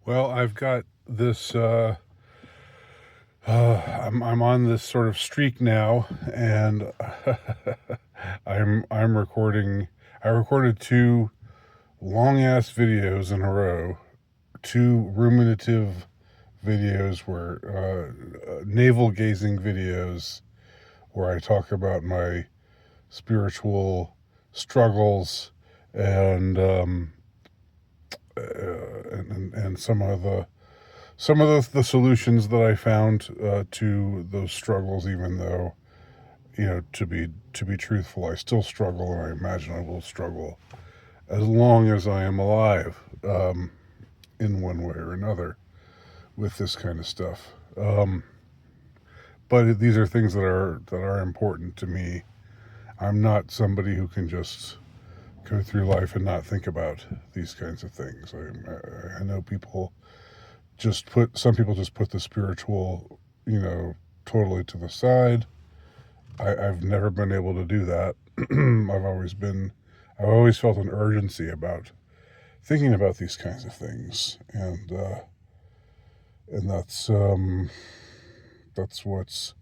Well, I've got this. I'm on this sort of streak now, and I'm recording. I recorded two long ass videos in a row, two ruminative videos where navel gazing videos where I talk about my spiritual struggles and and some of the solutions that I found to those struggles, even though to be truthful, I still struggle, and I imagine I will struggle as long as I am alive, in one way or another, with this kind of stuff. But these are things that are important to me. I'm not somebody who can just go through life and not think about these kinds of things. I know some people just put the spiritual, totally to the side. I've never been able to do that. I've always felt an urgency about thinking about these kinds of things, and that's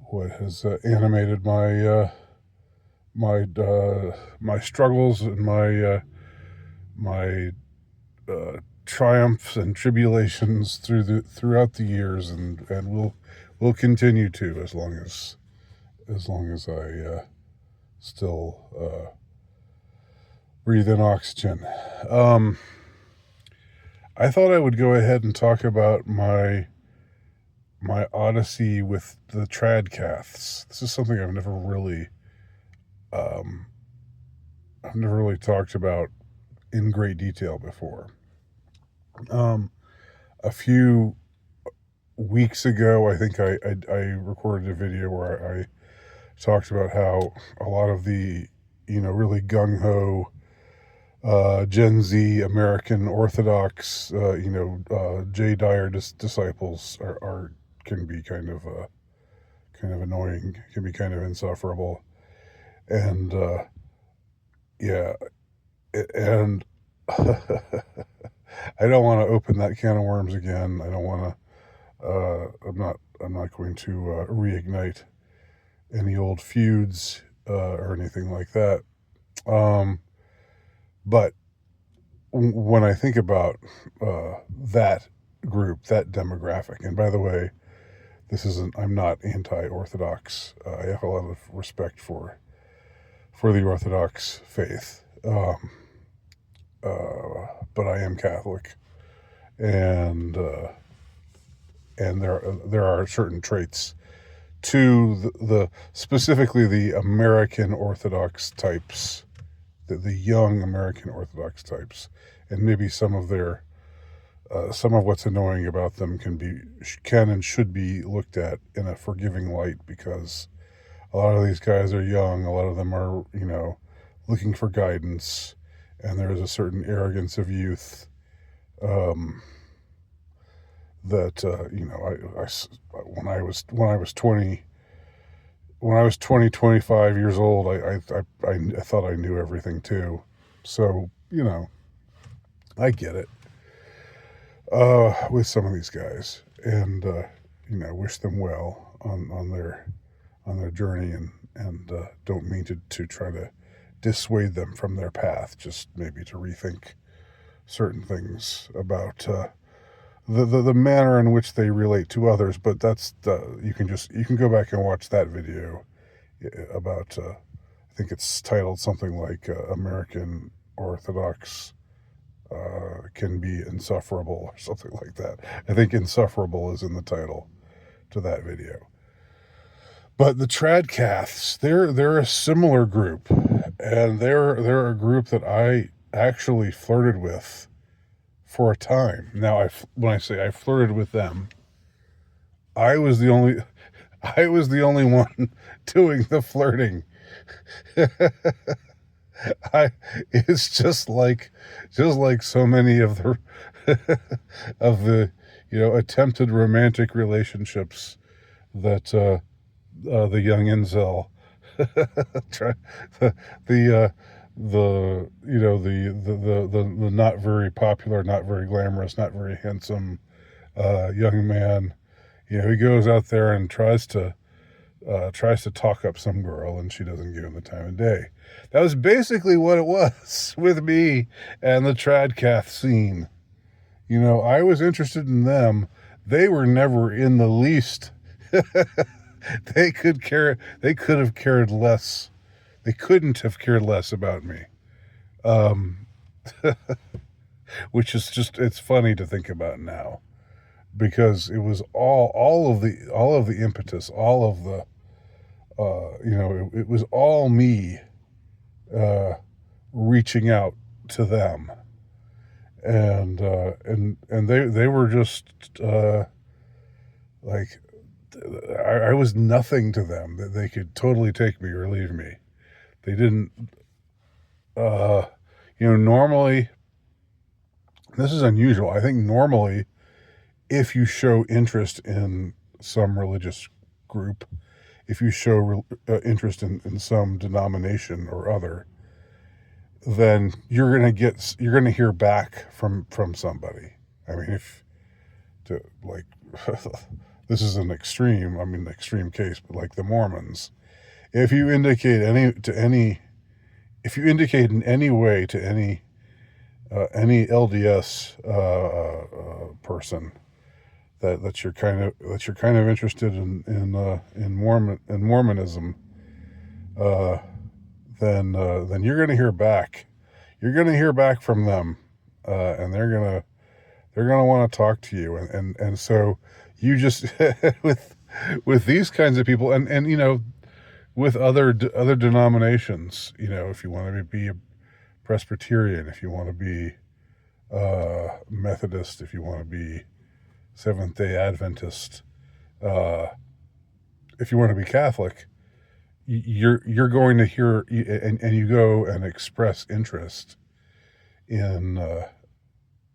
what has animated my struggles and my triumphs and tribulations throughout the years, and will continue to as long as I still breathe in oxygen. I thought I would go ahead and talk about my odyssey with the TradCaths. This is something um, I've never really talked about in great detail before. Um, a few weeks ago, I think I recorded a video where I talked about how a lot of the really gung ho Gen Z American Orthodox Jay Dyer disciples are can be kind of annoying, can be kind of insufferable, and yeah, and I don't want to open that can of worms again. I don't want to. I'm not going to reignite any old feuds or anything like that. Um, but when I think about that group, that demographic, and by the way, I'm not anti-Orthodox. I have a lot of respect for the Orthodox faith, but I am Catholic, and there are certain traits to the specifically the American Orthodox types, the young American Orthodox types, and maybe some of what's annoying about them can and should be looked at in a forgiving light, because a lot of these guys are young. A lot of them are looking for guidance, and there is a certain arrogance of youth that when I was 25 years old, I thought I knew everything too. So I get it with some of these guys, and wish them well on their journey, and don't mean to try to dissuade them from their path. Just maybe to rethink certain things about the manner in which they relate to others. But you can go back and watch that video about I think it's titled something like American Orthodox can be insufferable, or something like that. I think insufferable is in the title to that video. But the TradCaths, they're a similar group, and they're a group that I actually flirted with for a time. Now, when I say I flirted with them, I was the only I was the only one doing the flirting. I it's just like so many of the of the attempted romantic relationships that the young incel try the the not very popular, not very glamorous, not very handsome young man. He goes out there and tries to talk up some girl, and she doesn't give him the time of day. That was basically what it was with me and the TradCath scene. I was interested in them. They were never in the least. They could have cared less. They couldn't have cared less about me. Um, which is it's funny to think about now, because it was all of the impetus, all of the it was all me reaching out to them, and they were just like, I was nothing to them. That they could totally take me or leave me. They didn't. Normally, this is unusual. I think normally, if you show interest in some religious group, if you show interest in some denomination or other, then you're gonna hear back from somebody. I mean, this is an extreme. I mean, extreme case, but like the Mormons, if you indicate if you indicate in any way to any LDS person that you're kind of interested in Mormonism, then you're going to hear back. You're going to hear back from them, and they're gonna want to talk to you, and so you just with these kinds of people, and with other denominations, if you want to be a Presbyterian, if you want to be Methodist, if you want to be Seventh-day Adventist, if you want to be Catholic, you're going to hear, and you go and express interest in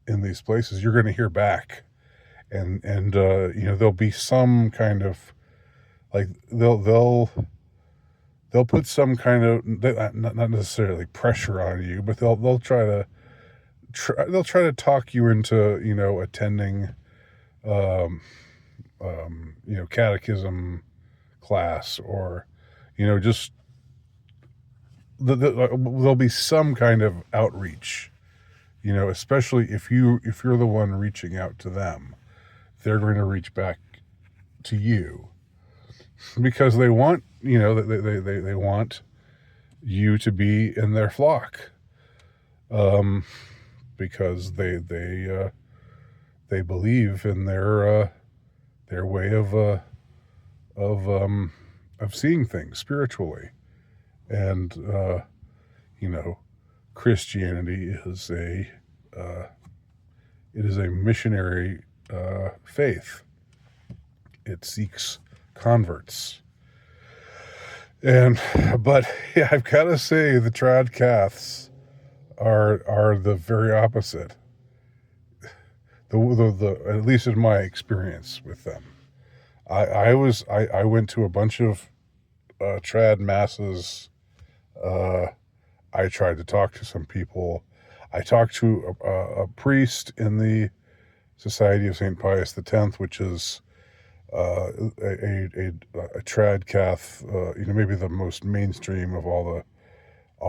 these places, you're going to hear back, and there'll be some kind of, like, they'll put some kind of, not necessarily pressure on you, but they'll try to talk you into attending catechism class, or just there'll be some kind of outreach, especially if you're the one reaching out to them. They're going to reach back to you, because they want they want you to be in their flock, because they believe in their way of seeing things spiritually, and Christianity is a missionary faith. It seeks converts. But yeah, I've got to say the TradCaths are the very opposite. The at least in my experience with them, I went to a bunch of trad masses. I tried to talk to some people. I talked to a priest in the Society of St. Pius X, which is a TradCath, maybe the most mainstream of all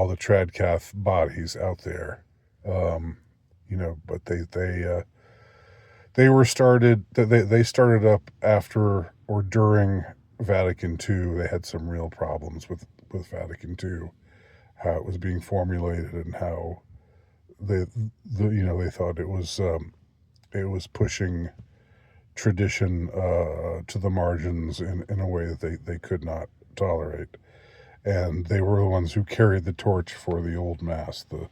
the TradCath bodies out there. But they were started. They started up after or during Vatican II. They had some real problems with Vatican II, how it was being formulated, and how they thought it was pushing tradition to the margins in a way that they could not tolerate, and they were the ones who carried the torch for the old Mass, the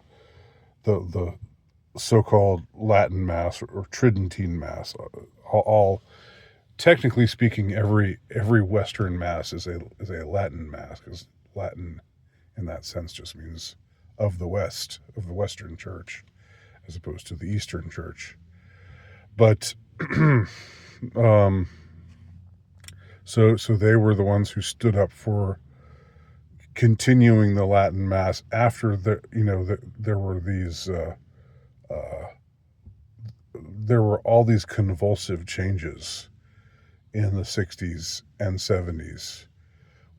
so-called Latin Mass or Tridentine Mass. All technically speaking, every Western Mass is a Latin Mass, because Latin in that sense just means of the West, of the Western Church, as opposed to the Eastern Church. But so they were the ones who stood up for continuing the Latin Mass after there were these uh, there were all these convulsive changes in the 60s and 70s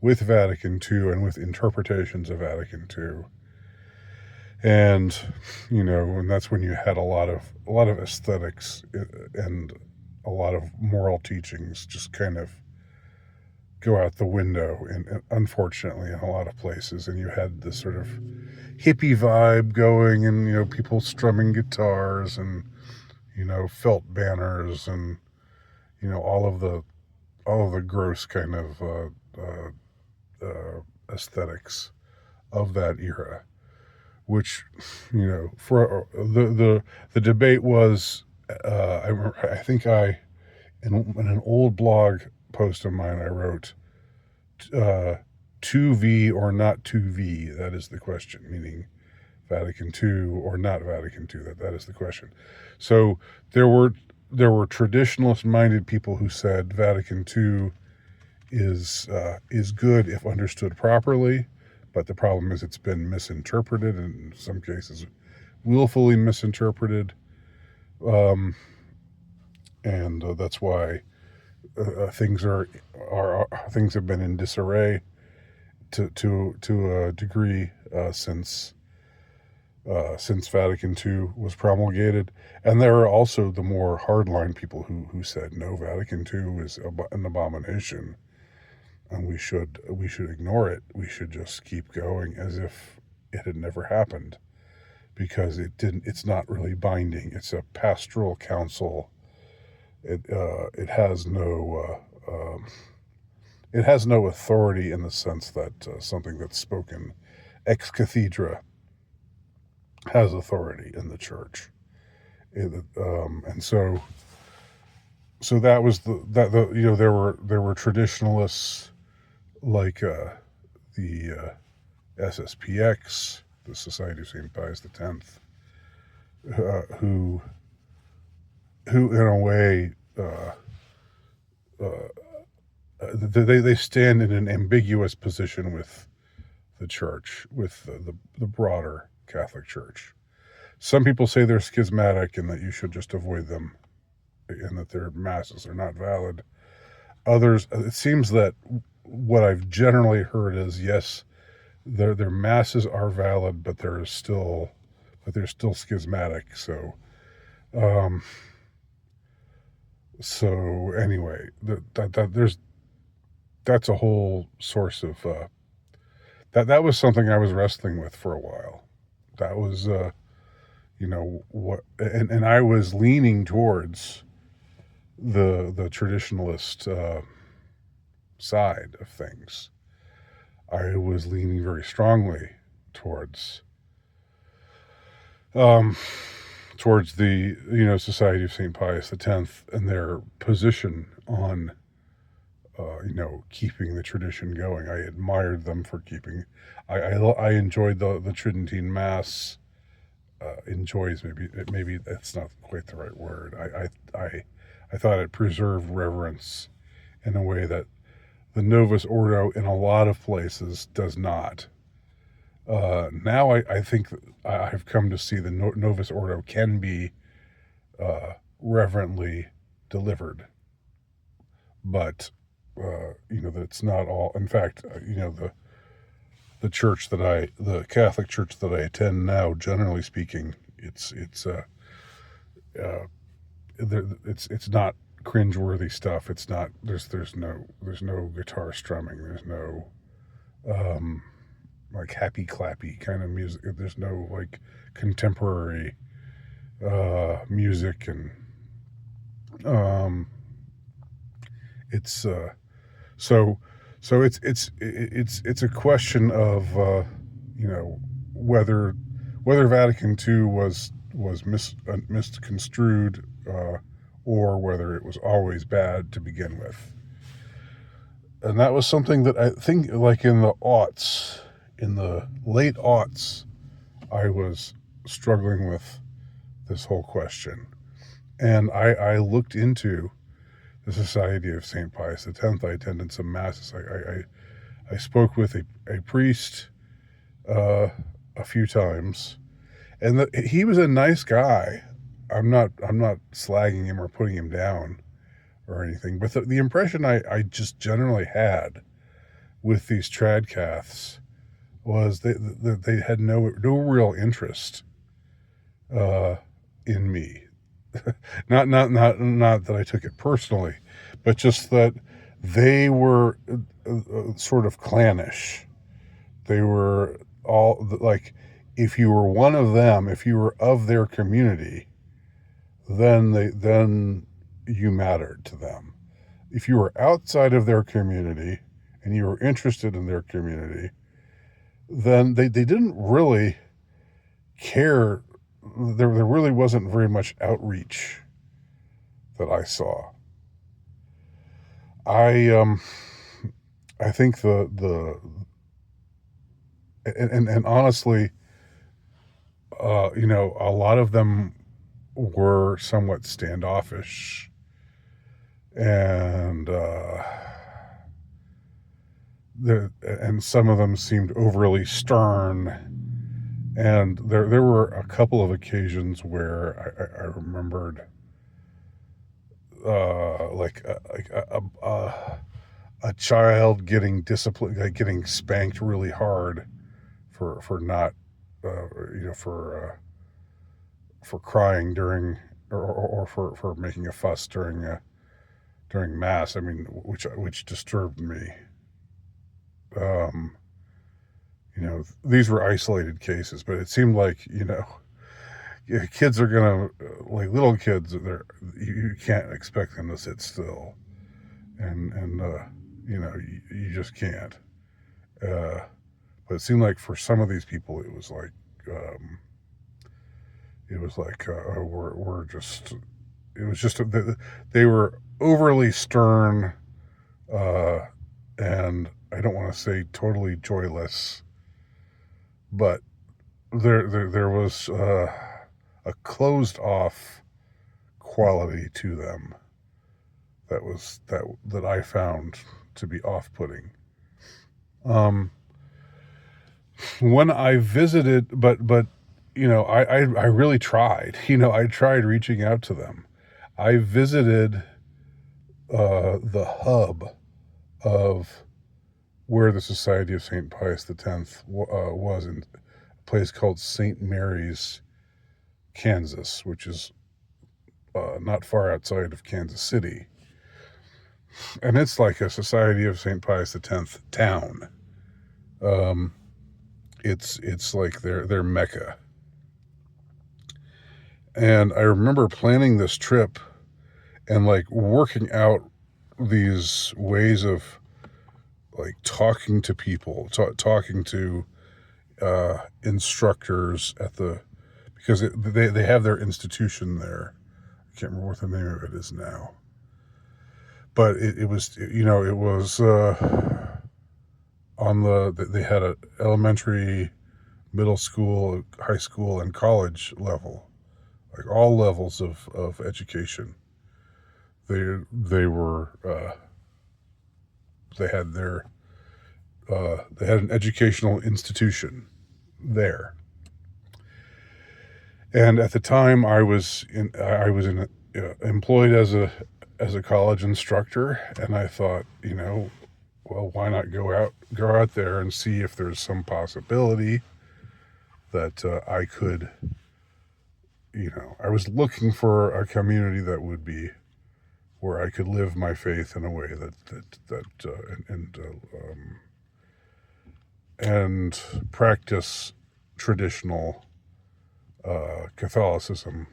with Vatican II and with interpretations of Vatican II. And and that's when you had a lot of aesthetics and a lot of moral teachings just kind of go out the window, and unfortunately in a lot of places. And you had this sort of hippie vibe going, and people strumming guitars, and felt banners, and all of the gross kind of aesthetics of that era, which for the debate was, I remember, I think in an old blog post of mine I wrote, 2V or not 2V, that is the question, meaning Vatican II or not Vatican II, that is the question. So there were traditionalist-minded people who said Vatican II is good if understood properly, but the problem is it's been misinterpreted, and in some cases willfully misinterpreted, and that's why things have been in disarray to a degree since Vatican II was promulgated. And there are also the more hardline people who said no, Vatican II is an abomination, and we should ignore it. We should just keep going as if it had never happened, because it's not really binding. It's a pastoral council. It has no authority in the sense that something that's spoken ex cathedra has authority in the church. And so that was there were traditionalists like the SSPX, the Society of St. Pius X, who in a way they stand in an ambiguous position with the church, with the broader Catholic Church. Some people say they're schismatic and that you should just avoid them, and that their masses are not valid. Others, it seems that what I've generally heard is, yes, their masses are valid, but they're still schismatic. So anyway, that's a whole source of that was something I was wrestling with for a while. That was what, and I was leaning towards the traditionalist side of things. I was leaning very strongly towards the Society of St. Pius X and their position on keeping the tradition going. I admired them for keeping. I enjoyed the Tridentine Mass. Enjoys, maybe that's not quite the right word. I thought it preserved reverence in a way that the Novus Ordo in a lot of places does not. Now I think I've come to see the Novus Ordo can be reverently delivered, but that it's not all. In fact, the Catholic Church that I attend now, generally speaking, it's not cringeworthy stuff. It's not. There's no guitar strumming. There's no like happy clappy kind of music. There's no like contemporary music, and it's so it's a question of whether Vatican II was misconstrued, or whether it was always bad to begin with. And that was something that I think, like in the late aughts, I was struggling with this whole question. And I looked into the Society of St. Pius X. I attended some masses. I spoke with a priest a few times, and he was a nice guy. I'm not slagging him or putting him down or anything, but the impression I just generally had with these TradCaths was they had no real interest in me. not that I took it personally, but just that they were sort of clannish. They were all like, if you were one of them, if you were of their community, then you mattered to them. If you were outside of their community and you were interested in their community, then they didn't really care. There really wasn't very much outreach that I saw. I think and honestly, a lot of them were somewhat standoffish, and and some of them seemed overly stern. And there were a couple of occasions where I remembered like a child getting disciplined, like getting spanked really hard for not for crying during, or for making a fuss during mass. I mean, which disturbed me. These were isolated cases, but it seemed like, kids are gonna, like little kids, you can't expect them to sit still, and you just can't. But it seemed like for some of these people, it was like we're just. It was just they were overly stern, and I don't want to say totally joyless, but there was a closed off quality to them that I found to be off-putting. When I visited, but I really tried. I tried reaching out to them. I visited the hub of where the Society of St. Pius X was, in a place called St. Mary's, Kansas, which is not far outside of Kansas City. And it's like a Society of St. Pius X town. It's like their mecca. And I remember planning this trip and like working out these ways of like talking to people, talking to instructors because they have their institution there. I can't remember what the name of it is now, but it was they had an elementary, middle school, high school, and college level, like all levels of education. They had an educational institution there. And at the time, I was employed as a college instructor, and I thought, well, why not go out there and see if there's some possibility that I could, I was looking for a community that would be where I could live my faith in a way and practice traditional Catholicism,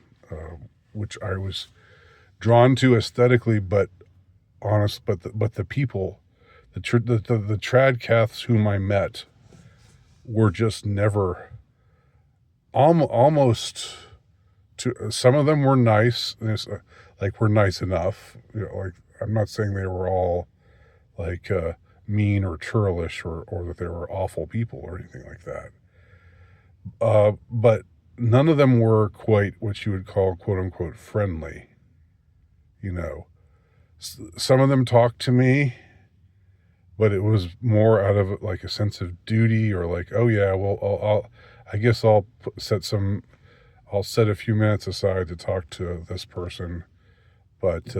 which I was drawn to aesthetically, but the people, the TradCaths whom I met were just never, almost, some of them were nice, like were nice enough, like I'm not saying they were all like mean or churlish or that they were awful people or anything like that, but none of them were quite what you would call quote unquote friendly. Some of them talked to me, but it was more out of like a sense of duty, or like, oh yeah, well, I guess I'll set a few minutes aside to talk to this person, but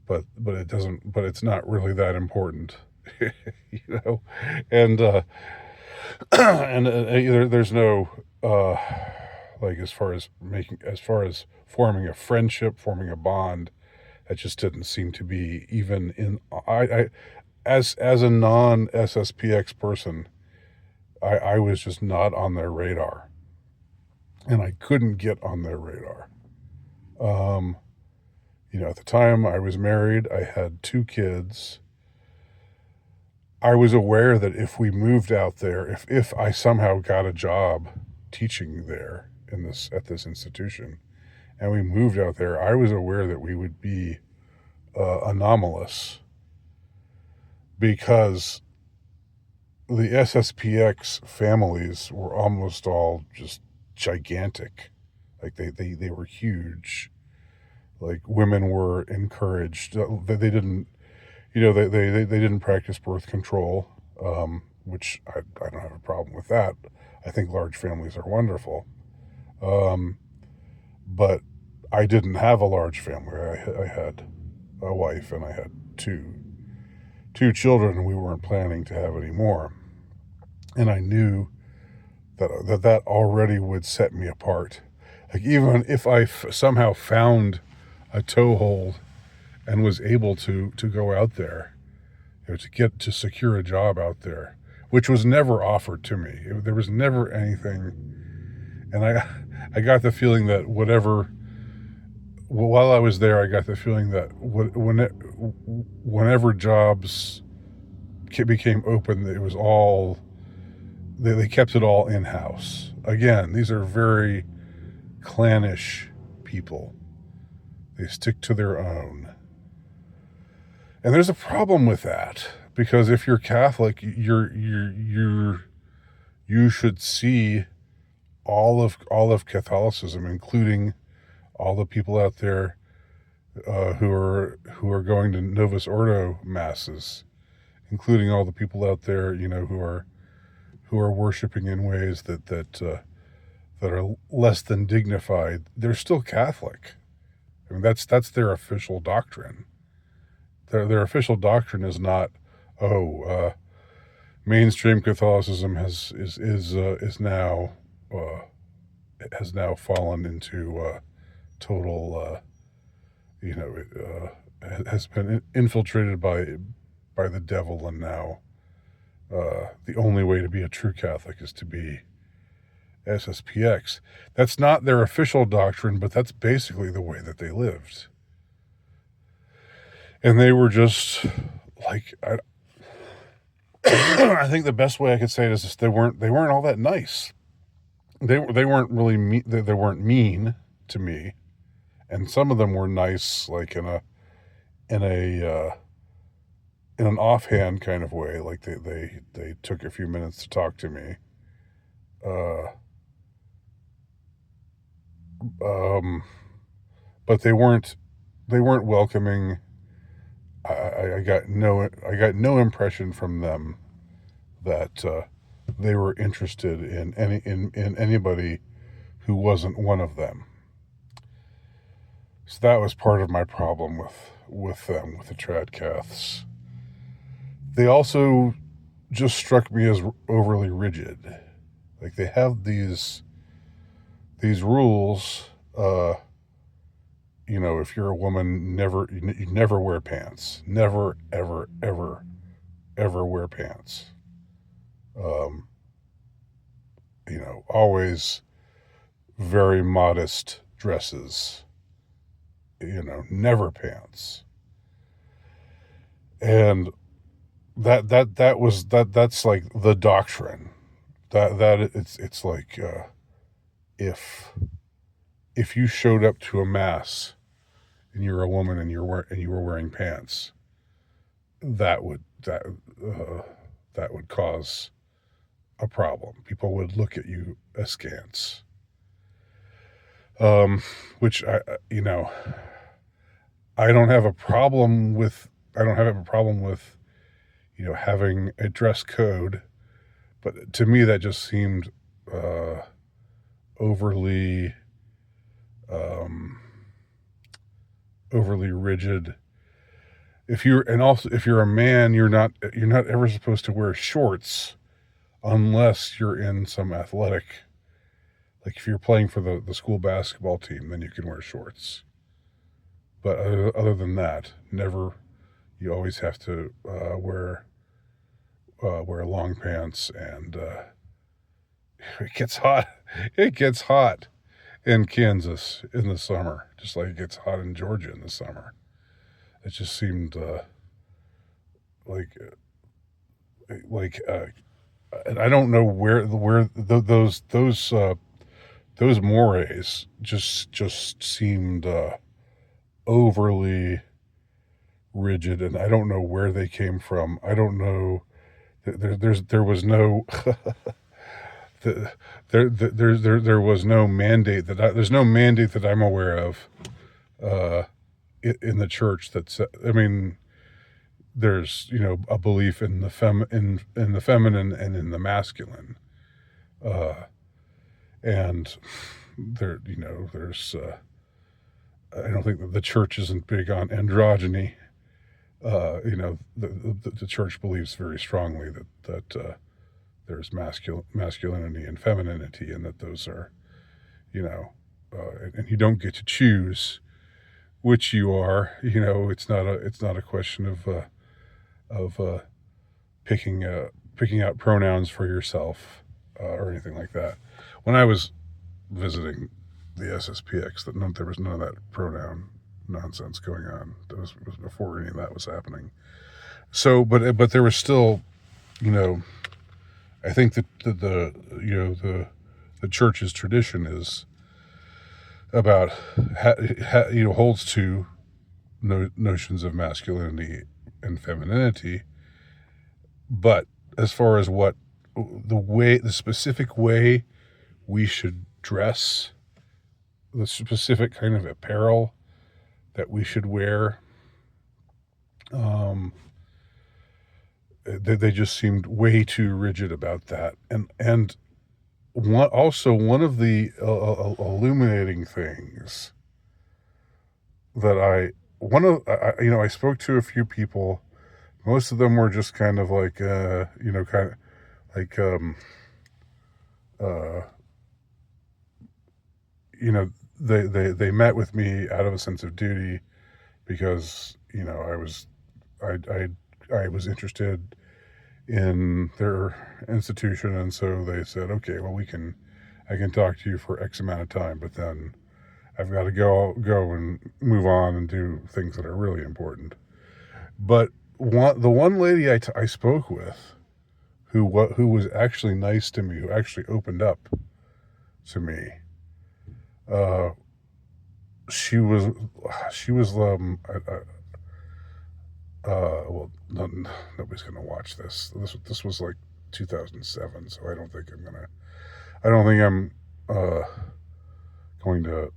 it doesn't, but it's not really that important, you know, and there's no like, as far as forming a friendship, forming a bond, that just didn't seem to be even in. I as a non SSPX person, I was just not on their radar, and I couldn't get on their radar. Um, at the time I was married, I had 2 kids. I was aware that if we moved out there, if I somehow got a job teaching there at this institution, and we moved out there, I was aware that we would be anomalous, because the SSPX families were almost all just gigantic. Like they were huge. Like, women were encouraged. They didn't, they didn't practice birth control, which I don't have a problem with that. I think large families are wonderful. But I didn't have a large family. I had a wife, and I had two children, and we weren't planning to have any more. And I knew that already would set me apart. Like, even if I somehow found a toehold and was able to go out there, to secure a job out there, which was never offered to me. There was never anything, and I got the feeling that while I was there, I got the feeling that whenever jobs became open, it was all, they kept it all in house. Again, these are very clannish people. They stick to their own. And there's a problem with that, because if you're Catholic, you should see all of Catholicism, including all the people out there who are going to Novus Ordo masses, including all the people out there, who are worshiping in ways that are less than dignified. They're still Catholic. I mean, that's their official doctrine. Their official doctrine is not, mainstream Catholicism has now fallen into total, has been infiltrated by the devil, and now the only way to be a true Catholic is to be SSPX. That's not their official doctrine, but that's basically the way that they lived. And they were just like, I think the best way I could say it is just they weren't all that nice. They weren't really mean. They weren't mean to me, and some of them were nice, like in an offhand kind of way. Like they took a few minutes to talk to me. But they weren't welcoming. I got no impression from them that they were interested in anybody who wasn't one of them. So that was part of my problem with them, with the TradCaths. They also just struck me as overly rigid. Like, they have these rules. If you're a woman, you never wear pants. Never, ever, ever, ever wear pants. Always very modest dresses. Never pants. And that's like the doctrine. It's like, if you showed up to a mass and you're a woman and you were wearing pants, that would cause a problem. People would look at you askance. Which I don't have a problem with. having a dress code. But to me, that just seemed overly um, overly rigid. If you're a man, you're not ever supposed to wear shorts unless you're in some athletic. Like if you're playing for the school basketball team, then you can wear shorts. But other than that, never. You always have to wear long pants, and it gets hot. It gets hot in Kansas in the summer, just like it gets hot in Georgia in the summer. It just seemed like like and I don't know those mores just seemed overly rigid, and I don't know where they came from. I don't know. There was no there was no mandate there's no mandate that I'm aware of uh, in the church that I mean, there's a belief in in the feminine and in the masculine, uh, and there's I don't think that the church isn't big on androgyny. The church believes very strongly that there's masculinity and femininity, and that those are, and you don't get to choose which you are. It's not a question of picking out pronouns for yourself or anything like that. When I was visiting the SSPX, there was none of that pronoun nonsense going on. That was before any of that was happening. So, but there was still, I think that the church's tradition is about holds to notions of masculinity and femininity, but as far as what the specific way we should dress, the specific kind of apparel that we should wear, they just seemed way too rigid about that. And one of the illuminating things that I spoke to a few people. Most of them were just kind of like kind of like uh, they met with me out of a sense of duty, because I was interested in their institution, and so they said, okay, well, I can talk to you for X amount of time, but then I've got to go and move on and do things that are really important. But the one lady I spoke with, who was actually nice to me, who actually opened up to me, she was well, nobody's gonna watch this. This was like 2007, so I don't think I'm going to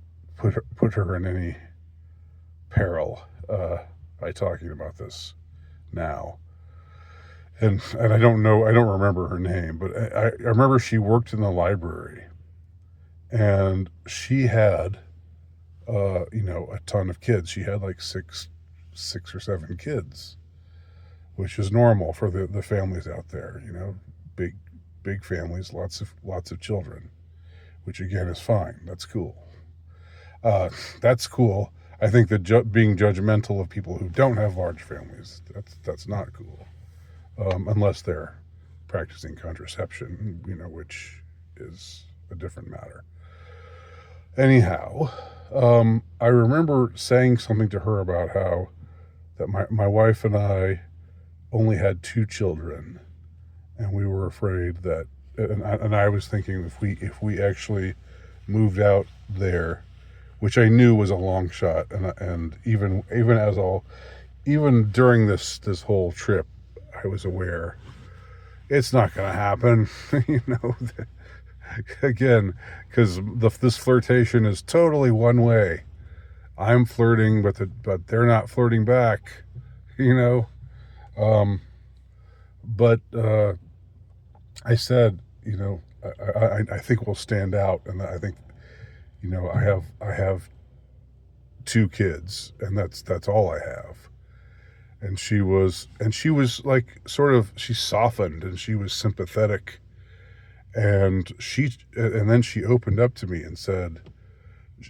put her in any peril by talking about this now. And I don't remember her name, but I remember she worked in the library, and she had a ton of kids. She had like six or seven kids, which is normal for the families out there. Big families, lots of children, which again is fine. That's cool. That's cool. I think that being judgmental of people who don't have large families, that's not cool, unless they're practicing contraception, which is a different matter. Anyhow, I remember saying something to her about how that my wife and I only had 2 children, and we were afraid that, and I was thinking, if we actually moved out there, which I knew was a long shot, and even during this whole trip, I was aware it's not going to happen. Again, because this flirtation is totally one way. I'm flirting, but they're not flirting back. Um, But I said, you know, I think we'll stand out, and I think, you know, I have two kids, and that's all I have. And she was like, sort of, she softened and she was sympathetic, and then she opened up to me and said,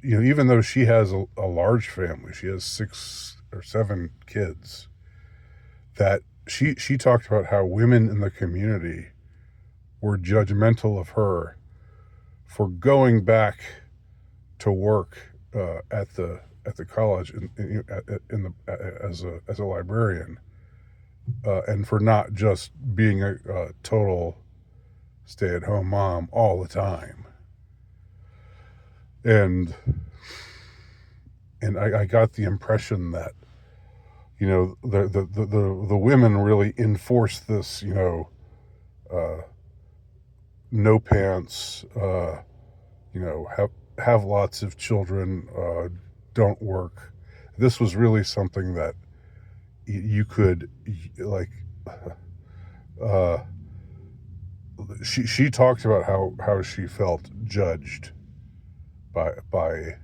you know, even though she has a large family, she has 6 or 7 kids, that she talked about how women in the community were judgmental of her for going back to work at the college in the as a librarian, and for not just being a total stay-at-home mom all the time. And I got the impression that, you know, the women really enforce this, you know, uh, no pants, you know, have lots of children, don't work. This was really something that you could, like, uh, she talked about how she felt judged by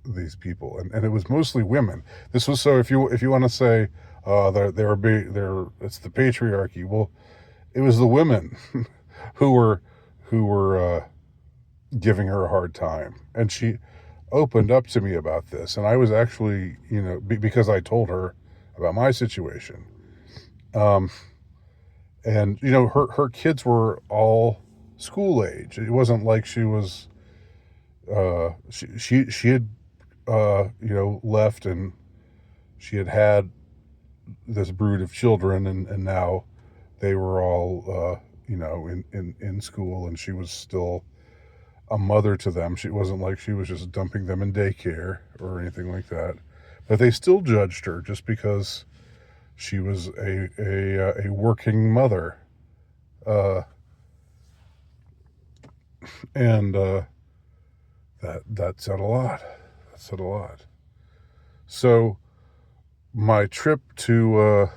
these people, and it was mostly women. This was, so if you want to say, they're it's the patriarchy. Well, it was the women who were giving her a hard time, and she opened up to me about this, and I was actually, you know, because I told her about my situation, um, and, you know, her kids were all school age. It wasn't like she was, she had, you know, left, and she had this brood of children, and now they were all, you know, in school, and she was still a mother to them. She wasn't like she was just dumping them in daycare or anything like that. But they still judged her just because she was a working mother, uh, and that said a lot. That said a lot. So my trip to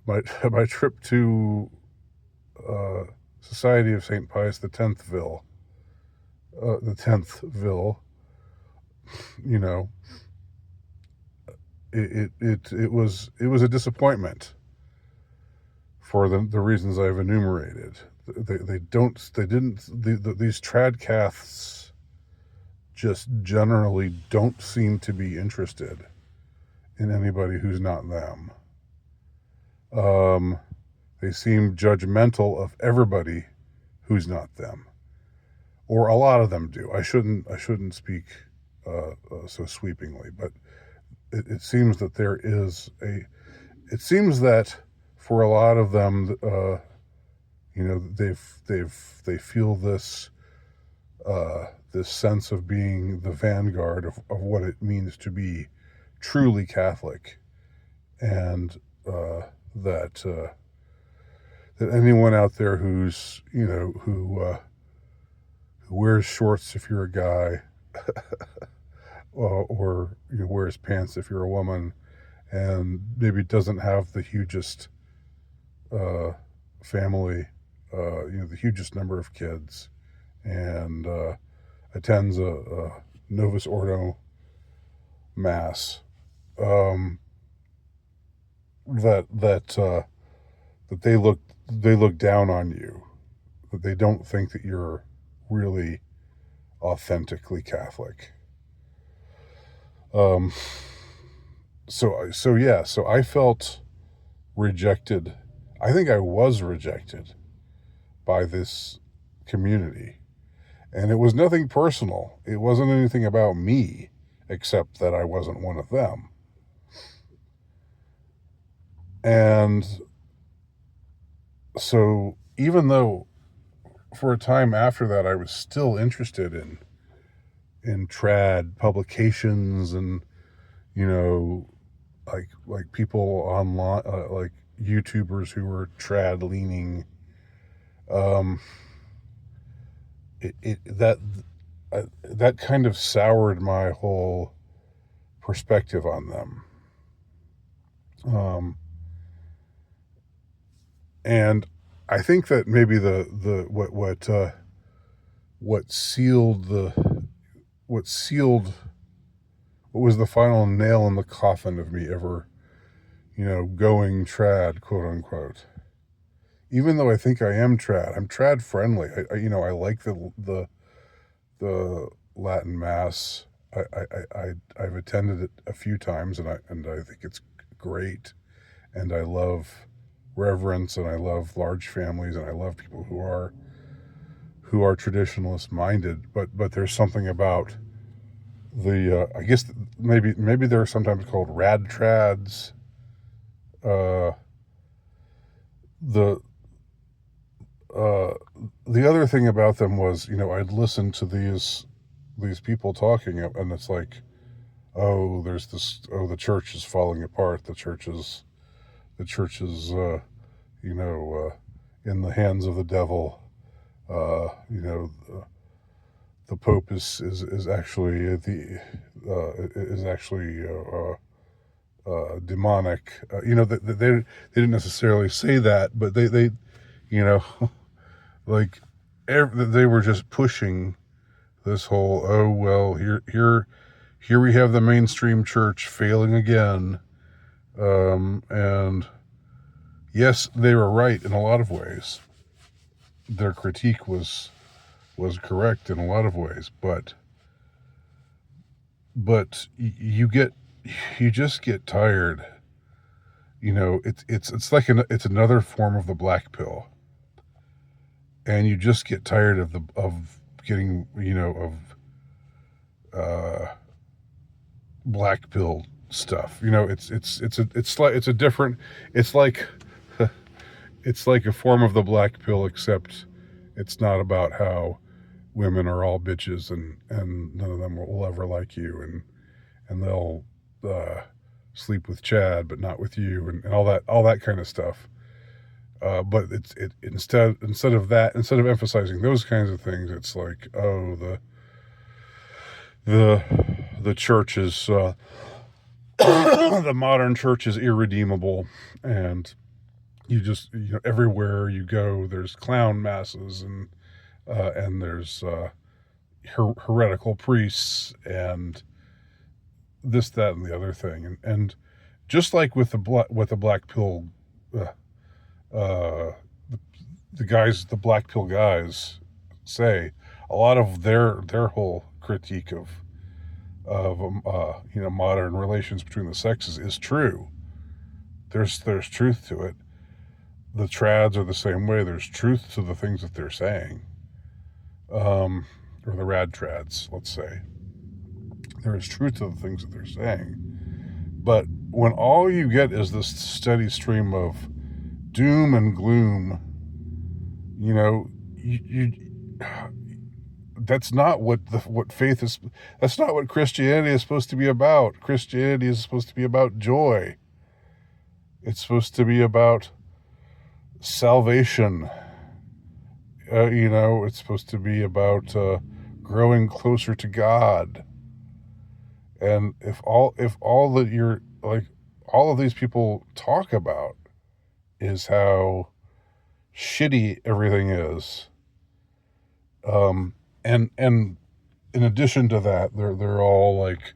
my my trip to uh, Society of St. Pius the Tenthville, the Tenthville, you know, it was a disappointment for the reasons I've enumerated. They didn't, these TradCaths just generally don't seem to be interested in anybody who's not them. Um, they seem judgmental of everybody who's not them, or a lot of them do. I shouldn't speak so sweepingly, but it seems that there is a. It seems that for a lot of them, you know, they feel this, this sense of being the vanguard of what it means to be truly Catholic, and that that anyone out there who's, you know, who wears shorts if you're a guy, or, you know, wears pants if you're a woman, and maybe doesn't have the hugest uh, family, you know, the hugest number of kids, and attends a Novus Ordo mass, um, that they look down on you, that they don't think that you're really authentically Catholic. Um, so yeah, so I felt rejected. I think I was rejected by this community, and it was nothing personal. It wasn't anything about me, except that I wasn't one of them. And so, even though for a time after that I was still interested in trad publications, and, you know, like people online, like YouTubers who were trad leaning, um, that that kind of soured my whole perspective on them. Um, And I think that maybe what sealed what sealed what was the final nail in the coffin of me ever, going trad, quote unquote. Even though I think I am trad, I'm trad friendly. I like the Latin Mass. I've attended it a few times, and I think it's great. And I love reverence, and I love large families, and I love people who are traditionalist minded. But there's something about I guess maybe they're sometimes called rad trads. Uh, the uh, the other thing about them was, I'd listen to these people talking, and it's like, oh, there's this, oh, the church is falling apart. The church is in the hands of the devil. Uh, you know, the Pope is actually is actually demonic. They didn't necessarily say that, but they you know like they were just pushing this whole, oh well, here we have the mainstream church failing again. And yes, they were right in a lot of ways. Their critique was correct in a lot of ways, but you just get tired. It's another form of the black pill, and you just get tired of getting, of black pill stuff. It's a different, it's like it's like a form of the black pill, except it's not about how women are all bitches, and none of them will ever like you, and they'll uh, sleep with Chad but not with you, and all that kind of stuff. But instead of that, instead of emphasizing those kinds of things, it's like, oh, the the church is the modern church is irredeemable, and everywhere you go, there's clown masses, and there's heretical priests, and this, that, and the other thing, and just like with the black pill, uh, uh, the black pill guys say, a lot of their whole critique of modern relations between the sexes is true. There's truth to it. The trads are the same way. There's truth to the things that they're saying, or the rad trads, let's say. There is truth to the things that they're saying. But when all you get is this steady stream of doom and gloom, you that's not what faith is. That's not what Christianity is supposed to be about. Christianity is supposed to be about joy. It's supposed to be about salvation. It's supposed to be about growing closer to God. And if all that you're like, all of these people talk about is how shitty everything is, and in addition to that, they're all like,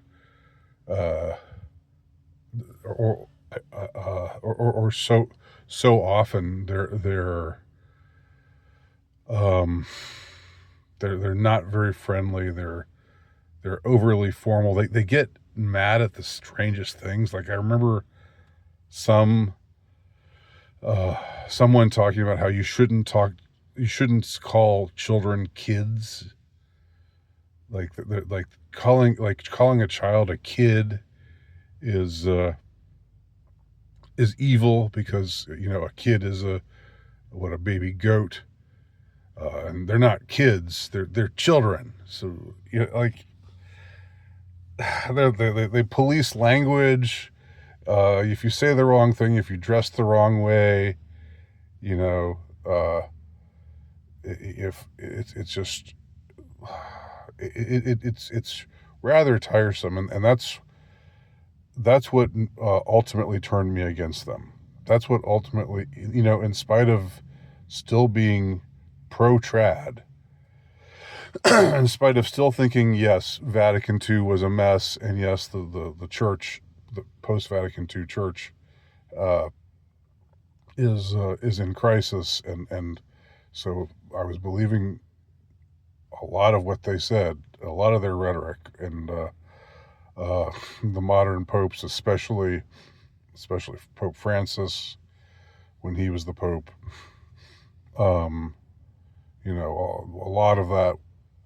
uh, or so often um they're not very friendly. They're overly formal. They get mad at the strangest things. Like, I remember some uh, someone talking about how you shouldn't call children kids. Like calling a child a kid is evil, because a kid is a baby goat, and they're not kids. They're children. So like, they police language. If you say the wrong thing, if you dress the wrong way, you know, uh, if it's just it's rather tiresome, and that's what ultimately turned me against them. ultimately, in spite of still being pro-trad, in spite of still thinking, yes, Vatican II was a mess, and yes, the church, the post-Vatican II church, uh, is in crisis, and so I was believing a lot of what they said, a lot of their rhetoric, and the modern popes, especially Pope Francis when he was the Pope. A lot of that,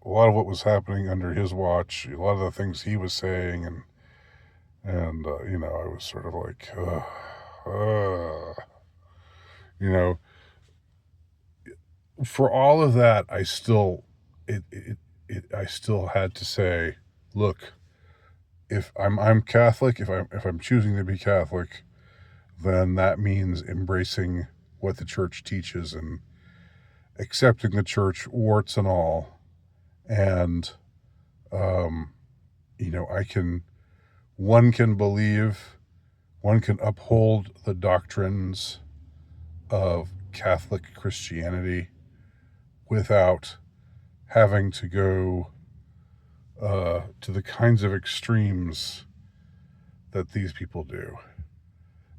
a lot of what was happening under his watch, a lot of the things he was saying, and I was sort of like, you know, for all of that, I still had to say, look, if I'm Catholic, if I'm choosing to be Catholic, then that means embracing what the church teaches and accepting the church, warts and all. And um, one can uphold the doctrines of Catholic Christianity without having to go to the kinds of extremes that these people do.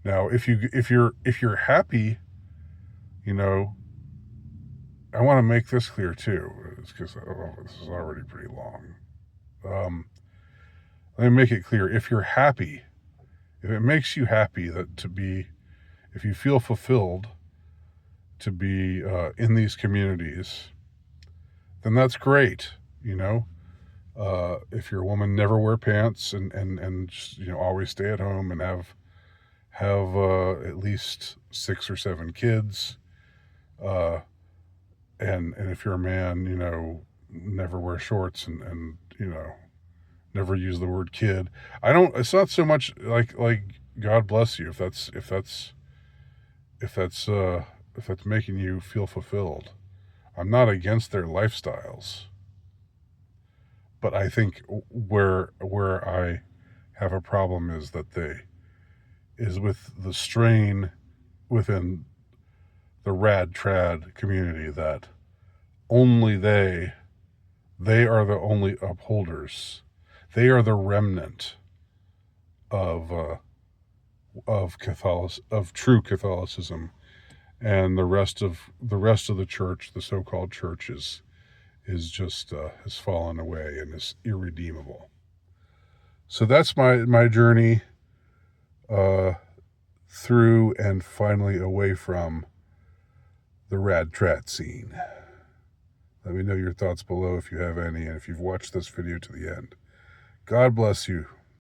Now, if you're happy, I want to make this clear too, because this is already pretty long. Let me make it clear: if you're happy, if it makes you happy if you feel fulfilled to be in these communities, then that's great. If you're a woman, never wear pants and just, always stay at home and have at least 6 or 7 kids. And if you're a man, never wear shorts and never use the word kid. It's not so much like God bless you if that's making you feel fulfilled. I'm not against their lifestyles. But I think where I have a problem is with the strain within the rad trad community that only they are the only upholders. They are the remnant of true Catholicism, and the rest of the church, the so-called church, is just has fallen away and is irredeemable. So that's my journey through and finally away from the rad trat scene. Let me know your thoughts below if you have any, and if you've watched this video to the end. God bless you.